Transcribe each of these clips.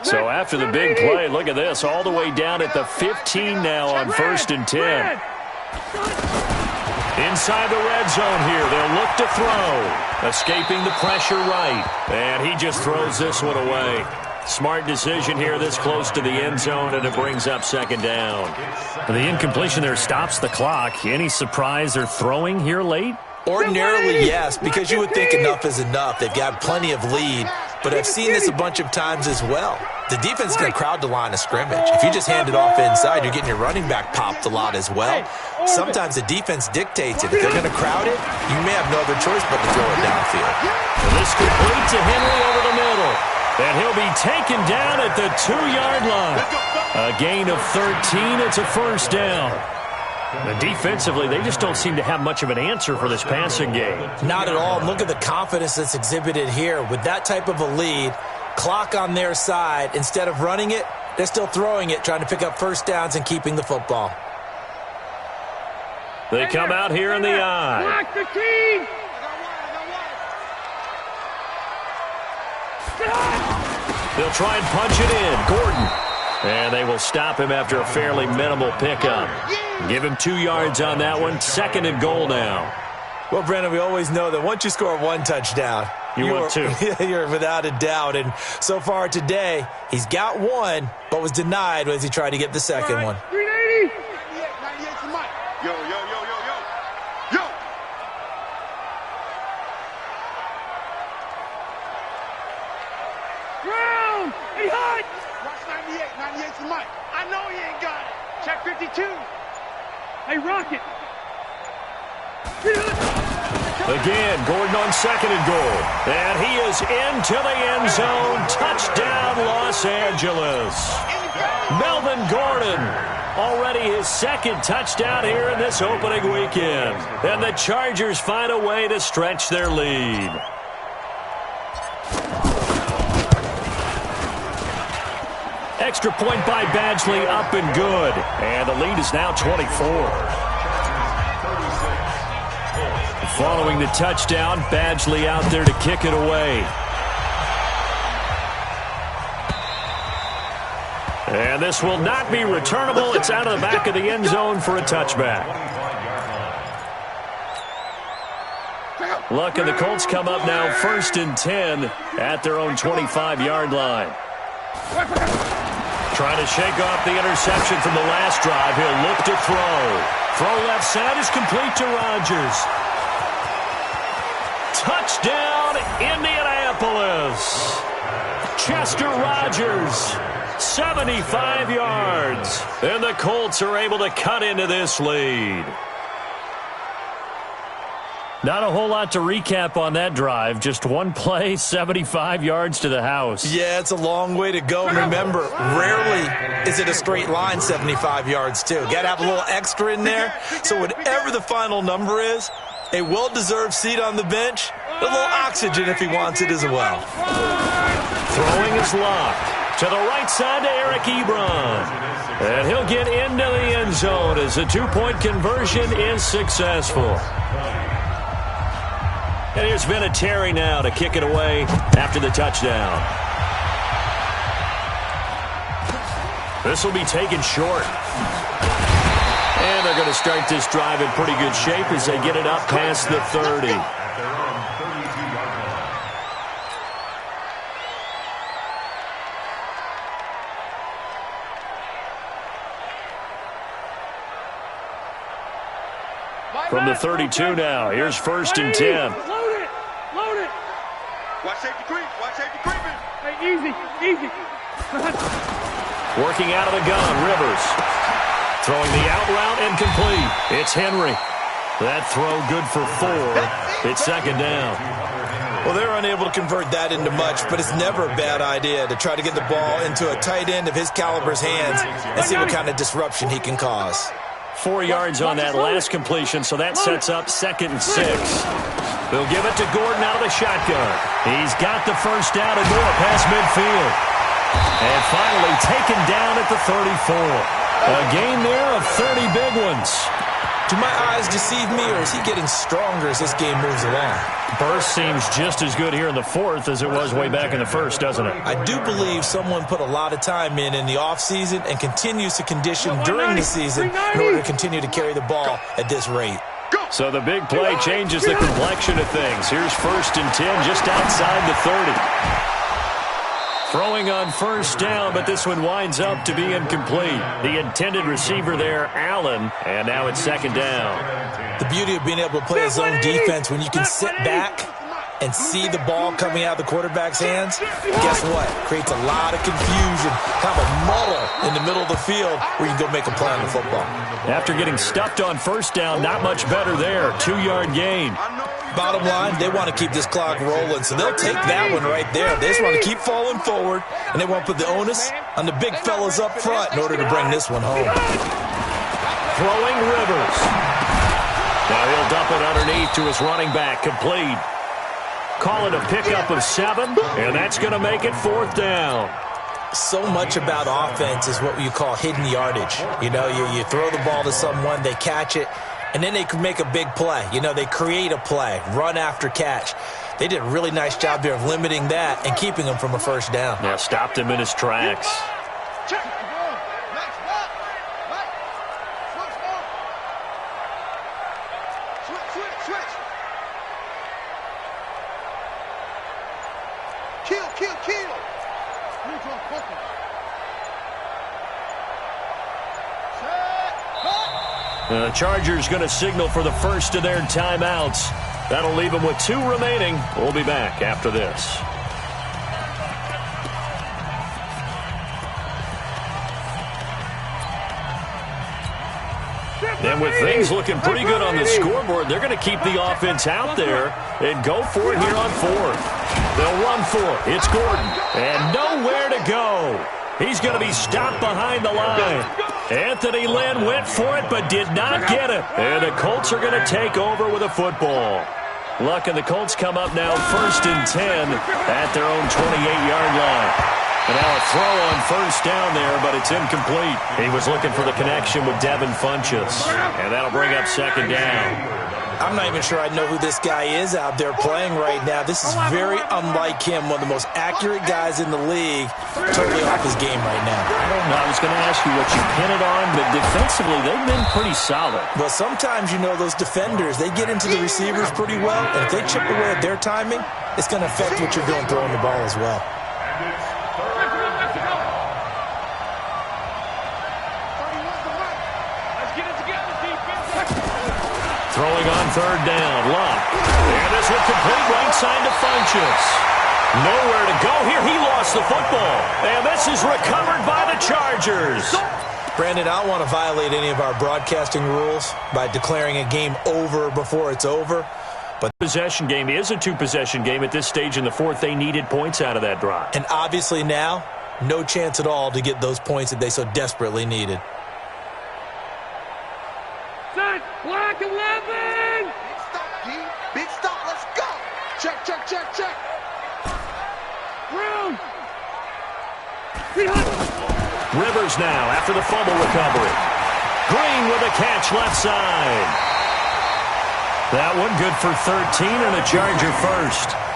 So after the big play, look at this, all the way down at the 15 now on 1st and 10. Inside the red zone here, they'll look to throw. Escaping the pressure right. And he just throws this one away. Smart decision here this close to the end zone, and it brings up 2nd down. The incompletion there stops the clock. Any surprise they're throwing here late? Ordinarily, yes, because you would think enough is enough. They've got plenty of lead, but I've seen this a bunch of times as well. The defense is going to crowd the line of scrimmage. If you just hand it off inside, you're getting your running back popped a lot as well. Sometimes the defense dictates it. If they're going to crowd it, you may have no other choice but to throw it downfield. And this complete to Henry over the middle. And he'll be taken down at the 2-yard line. A gain of 13. It's a 1st down. And defensively, they just don't seem to have much of an answer for this passing game. Not at all. Look at the confidence that's exhibited here. With that type of a lead, clock on their side, instead of running it, they're still throwing it, trying to pick up 1st downs and keeping the football. They come out here in the eye. Block the team! They'll try and punch it in. Gordon. And they will stop him after a fairly minimal pickup. Give him 2 yards on that one. 2nd and goal now. Well, Brandon, we always know that once you score 1 touchdown, want 2. You're without a doubt. And so far today, he's got 1, but was denied as he tried to get the 2nd one. 380! 98 to Mike. Yo. Brown! He hot! Watch 98 to Mike. I know he ain't got it. Check 52. Hey, Rocket. Again, Gordon on 2nd and goal. And he is into the end zone. Touchdown, Los Angeles. Melvin Gordon, already his 2nd touchdown here in this opening weekend. And the Chargers find a way to stretch their lead. Extra point by Badgley, up and good. And the lead is now 24. Following the touchdown, Badgley out there to kick it away. And this will not be returnable. It's out of the back of the end zone for a touchback. Luck and the Colts come up now 1st and 10 at their own 25-yard line. Trying to shake off the interception from the last drive. He'll look to throw. Throw left side is complete to Rodgers. Touchdown, Indianapolis. Chester Rogers, 75 yards. And the Colts are able to cut into this lead. Not a whole lot to recap on that drive. Just one play, 75 yards to the house. Yeah, it's a long way to go. Remember, rarely is it a straight line 75 yards, too. Got to have a little extra in there. So whatever the final number is, a well-deserved seat on the bench, a little oxygen if he wants it as well. Throwing is locked. To the right side to Eric Ebron. And he'll get into the end zone as the 2-point conversion is successful. And here's Vinatieri now to kick it away after the touchdown. This will be taken short. And they're going to start this drive in pretty good shape as they get it up past the 30. From the 32 now, here's 1st and 10. Load it. Watch safety creep. Hey, easy. Working out of the gun, Rivers. Throwing the out route and complete. It's Henry. That throw good for 4. It's 2nd down. Well, they're unable to convert that into much, but it's never a bad idea to try to get the ball into a tight end of his caliber's hands and see what kind of disruption he can cause. 4 yards on that last completion, so that sets up 2nd and 6. They'll give it to Gordon out of the shotgun. He's got the 1st down and more past midfield. And finally taken down at the 34. A gain there of 30 big ones. Do my eyes deceive me, or is he getting stronger as this game moves along? Burst seems just as good here in the fourth as it was way back in the first, doesn't it? I do believe someone put a lot of time in the offseason and continues to condition during the season in order to continue to carry the ball at this rate. So the big play changes the complexion of things. Here's 1st and 10 just outside the 30. Throwing on 1st down, but this one winds up to be incomplete. The intended receiver there, Allen, and now it's 2nd down. The beauty of being able to play a zone defense when you can sit back and see the ball coming out of the quarterback's hands, guess what? Creates a lot of confusion, kind of a muddle in the middle of the field where you can go make a play on the football. After getting stuffed on 1st down, not much better there. 2-yard gain. Bottom line, they want to keep this clock rolling, so they'll take that one right there. They just want to keep falling forward, and they want to put the onus on the big fellas up front in order to bring this one home. Throwing Rivers. Now he'll dump it underneath to his running back, complete. Call it a pickup of 7, and that's going to make it 4th down. So much about offense is what you call hidden yardage. You know, you throw the ball to someone, they catch it, and then they can make a big play. You know, they create a play, run after catch. They did a really nice job there of limiting that and keeping him from a 1st down. Yeah, stopped him in his tracks. The Chargers going to signal for the first of their timeouts. That'll leave them with 2 remaining. We'll be back after this. And with things looking pretty good on the scoreboard, they're going to keep the offense out there and go for it here on 4th. They'll run for it. It's Gordon. And nowhere to go. He's going to be stopped behind the line. Anthony Lynn went for it but did not get it. And the Colts are going to take over with a football. Luck and the Colts come up now 1st and 10 at their own 28-yard line. And now a throw on 1st down there, but it's incomplete. He was looking for the connection with Devin Funchess. And that'll bring up 2nd down. I'm not even sure I know who this guy is out there playing right now. This is very unlike him, one of the most accurate guys in the league, totally off his game right now. I don't know. I was going to ask you what you pin it on, but defensively they've been pretty solid. Well, sometimes, you know, those defenders, they get into the receivers pretty well, and if they chip away at their timing, it's going to affect what you're doing throwing the ball as well. Throwing on 3rd down, Luck. And this will complete right side to Funchess. Nowhere to go here. He lost the football. And this is recovered by the Chargers. Brandon, I don't want to violate any of our broadcasting rules by declaring a game over before it's over. But possession game is a 2-possession game at this stage in the 4th. They needed points out of that drive. And obviously now, no chance at all to get those points that they so desperately needed. Black 11! Big stop, D. Big stop. Let's go. Check, check, check, check. Brown! Rivers now after the fumble recovery. Green with a catch left side. That one good for 13 and a Charger 1st.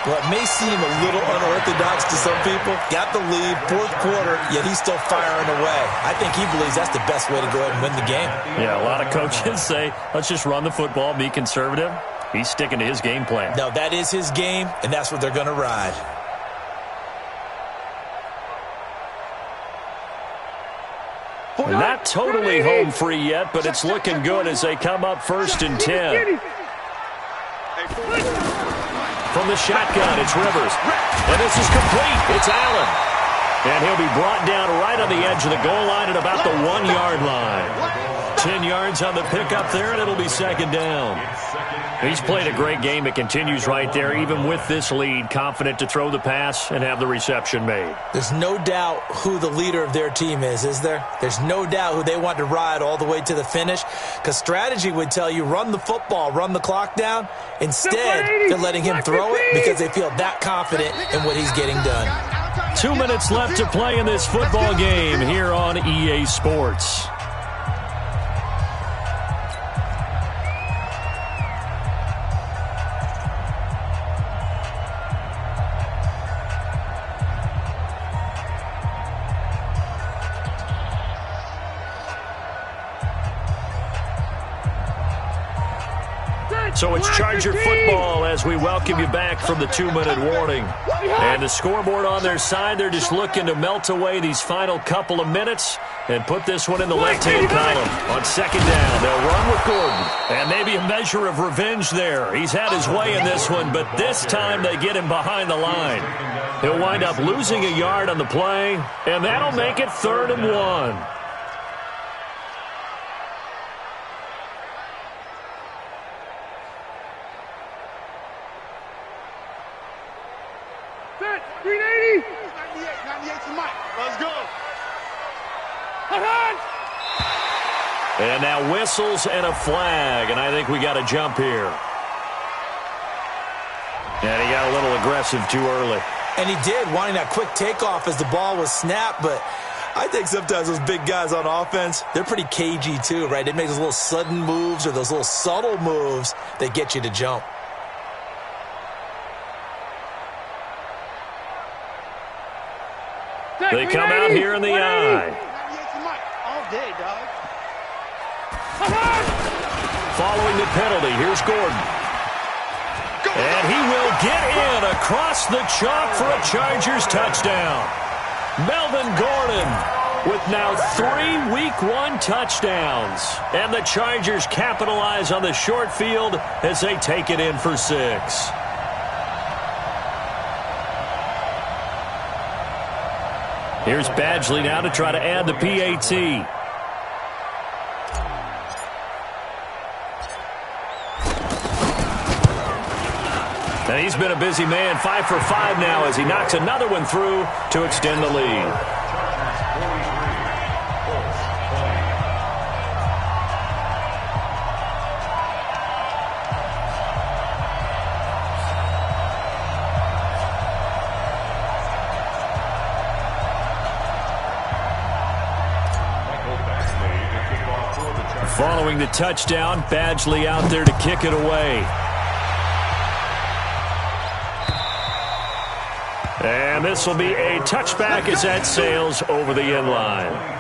Well, it may seem a little unorthodox to some people. Got the lead, 4th quarter, yet he's still firing away. I think he believes that's the best way to go ahead and win the game. Yeah, a lot of coaches say, let's just run the football, be conservative. He's sticking to his game plan. No, that is his game, and that's what they're going to ride. Not totally home free yet, but it's looking good as they come up 1st and 10. From the shotgun, it's Rivers. And this is complete. It's Allen. And he'll be brought down right on the edge of the goal line at about the 1-yard line. 10 yards on the pickup there, and it'll be 2nd down. He's played a great game. It continues right there, even with this lead, confident to throw the pass and have the reception made. There's no doubt who the leader of their team is there? There's no doubt who they want to ride all the way to the finish, because strategy would tell you run the football, run the clock down. Instead, they're letting him throw it because they feel that confident in what he's getting done. 2 minutes left to play in this football game here on EA Sports. So it's Charger football as we welcome you back from the 2-minute warning. And the scoreboard on their side, they're just looking to melt away these final couple of minutes and put this one in the left-hand column. On second down, they'll run with Gordon. And maybe a measure of revenge there. He's had his way in this one, but this time they get him behind the line. He'll wind up losing a yard on the play, and that'll make it 3rd and 1. And now whistles and a flag, and I think we got a jump here. And he got a little aggressive too early. And he did, wanting that quick takeoff as the ball was snapped, but I think sometimes those big guys on offense, they're pretty cagey too, right? They make those little sudden moves or those little subtle moves that get you to jump. They come out here in the eye. All day, dog. Following the penalty, here's Gordon. And he will get in across the chalk for a Chargers touchdown. Melvin Gordon with now 3 Week 1 touchdowns. And the Chargers capitalize on the short field as they take it in for 6. Here's Badgley now to try to add the PAT. And he's been a busy man, 5 for 5 now as he knocks another one through to extend the lead. Following the touchdown, Badgley out there to kick it away. And this will be a touchback as that sails over the end line.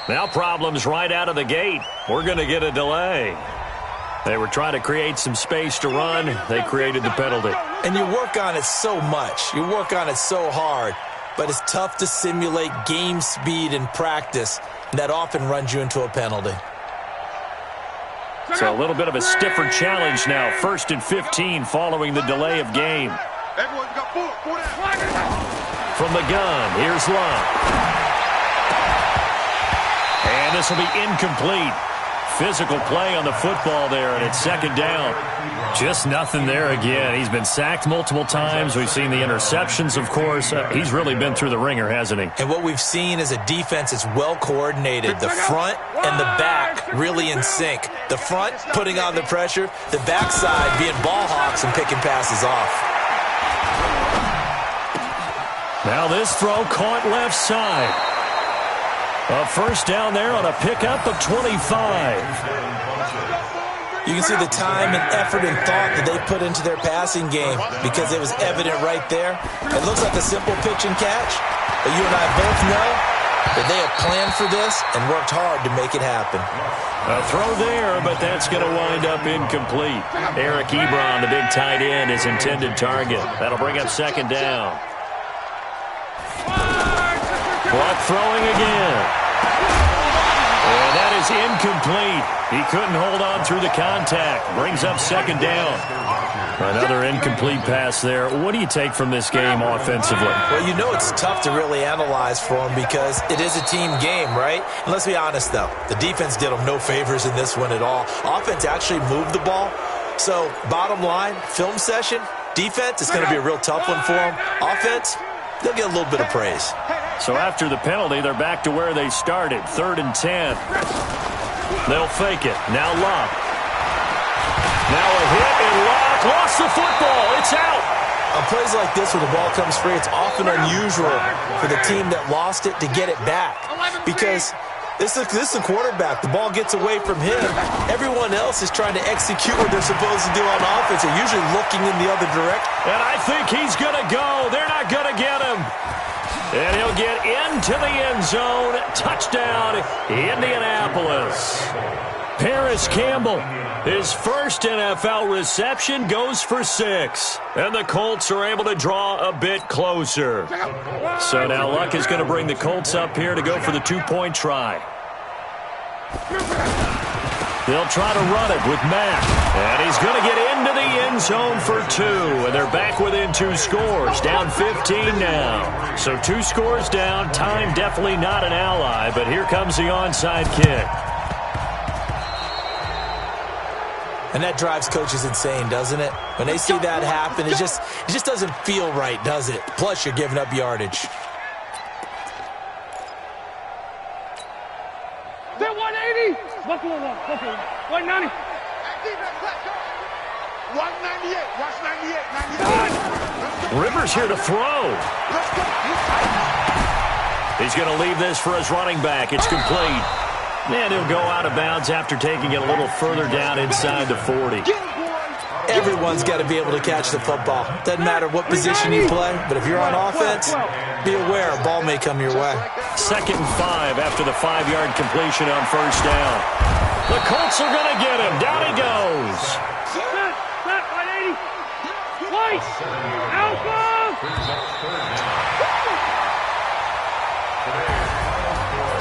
Now problems right out of the gate. We're going to get a delay. They were trying to create some space to run. They created the penalty. And you work on it so much. You work on it so hard. But it's tough to simulate game speed in practice. That often runs you into a penalty. So a little bit of a stiffer challenge now. 1st and 15 following the delay of game. From the gun, here's Love. And this will be incomplete. Physical play on the football there, and it's 2nd down. Just nothing there again. He's been sacked multiple times. We've seen the interceptions, of course. He's really been through the ringer, hasn't he? And what we've seen is a defense that's well coordinated. The front and the back really in sync. The front putting on the pressure. The backside being ball hawks and picking passes off. Now this throw caught left side. A 1st down there on a pickup of 25. You can see the time and effort and thought that they put into their passing game because it was evident right there. It looks like a simple pitch and catch, but you and I both know that they have planned for this and worked hard to make it happen. A throw there, but that's going to wind up incomplete. Eric Ebron, the big tight end, his intended target. That'll bring up 2nd down. Clock throwing again. And that is incomplete. He couldn't hold on through the contact. Brings up 2nd down. Another incomplete pass there. What do you take from this game offensively? Well, you know it's tough to really analyze for them because it is a team game, right? And let's be honest, though. The defense did them no favors in this one at all. Offense actually moved the ball. So, bottom line, film session, Defense is going to be a real tough one for them. Offense, they'll get a little bit of praise. So after the penalty, they're back to where they started, 3rd and 10. They'll fake it. Now Luck. Now a hit, and Luck lost the football. It's out. On plays like this where the ball comes free, it's often unusual for the team that lost it to get it back because this is the quarterback. The ball gets away from him. Everyone else is trying to execute what they're supposed to do on offense. They're usually looking in the other direction. And I think he's going to go. They're not going to get him. And he'll get into the end zone. Touchdown, Indianapolis. Paris Campbell, his first NFL reception, goes for 6. And the Colts are able to draw a bit closer. So now Luck is going to bring the Colts up here to go for the 2-point try. They'll try to run it with Mack. And he's going to get into the end zone for 2. And they're back within 2 scores. Down 15 now. So 2 scores down. Time definitely not an ally. But here comes the onside kick. And that drives coaches insane, doesn't it? When they see that happen, it just doesn't feel right, does it? Plus, you're giving up yardage. They're 180. 190. 198. Watch 98. 98. Rivers here to throw. Let's go. He's going to leave this for his running back. It's complete. And he'll go out of bounds after taking it a little further down inside the 40. Everyone's got to be able to catch the football. Doesn't matter what position you play, but if you're on offense, be aware a ball may come your way. 2nd and 5 after the 5-yard completion on 1st down. The Colts are going to get him. Down he goes. Set, 180. Twice. Alpha.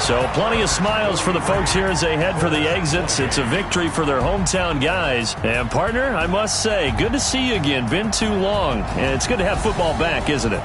So plenty of smiles for the folks here as they head for the exits. It's a victory for their hometown guys. And, partner, I must say, good to see you again. Been too long. And it's good to have football back, isn't it?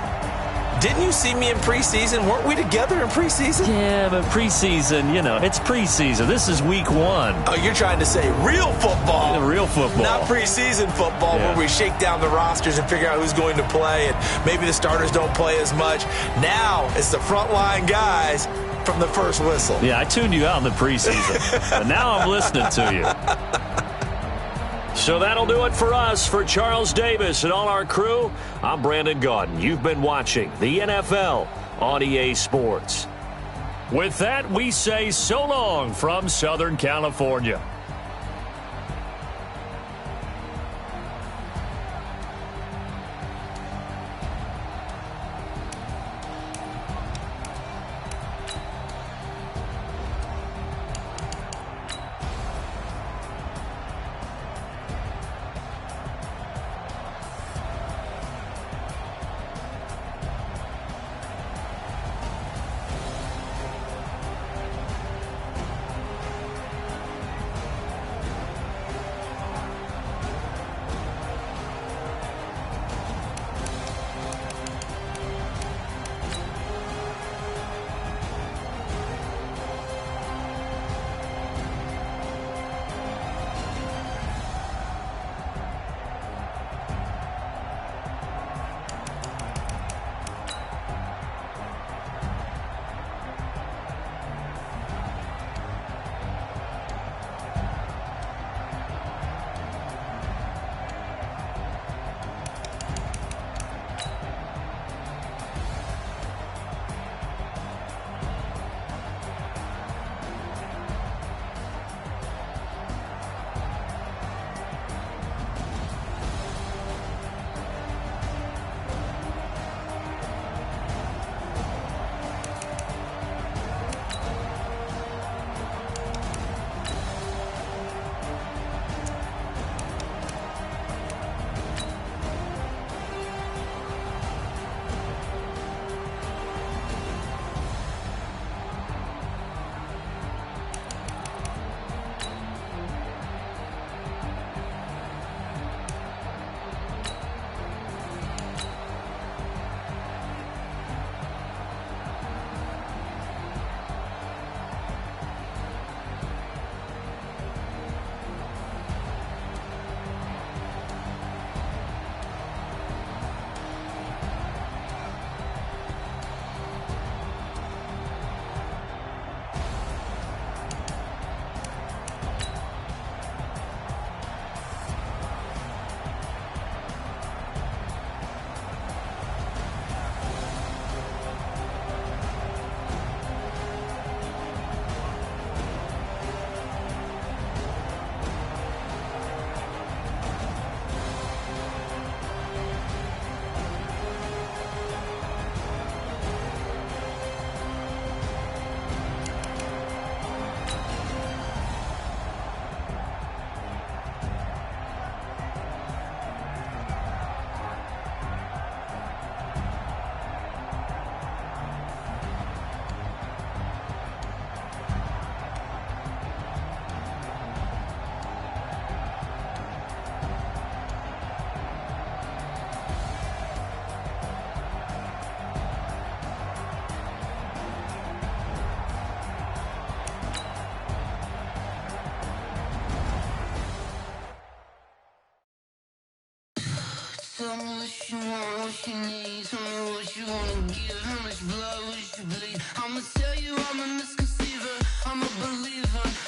Didn't you see me in preseason? Weren't we together in preseason? Yeah, but preseason, it's preseason. This is week 1. Oh, you're trying to say real football. Real football. Not preseason football where we shake down the rosters and figure out who's going to play, and maybe the starters don't play as much. Now it's the frontline guys from the first whistle. Yeah, I tuned you out in the preseason, but now I'm listening to you. So that'll do it for us. For Charles Davis and all our crew, I'm Brandon Gaudin. You've been watching the NFL on EA Sports. With that, we say so long from Southern California. Tell me what you want, what you need. Tell me what you wanna give. How much blood would you bleed? I'ma tell you I'm a misconceiver. I'm a believer.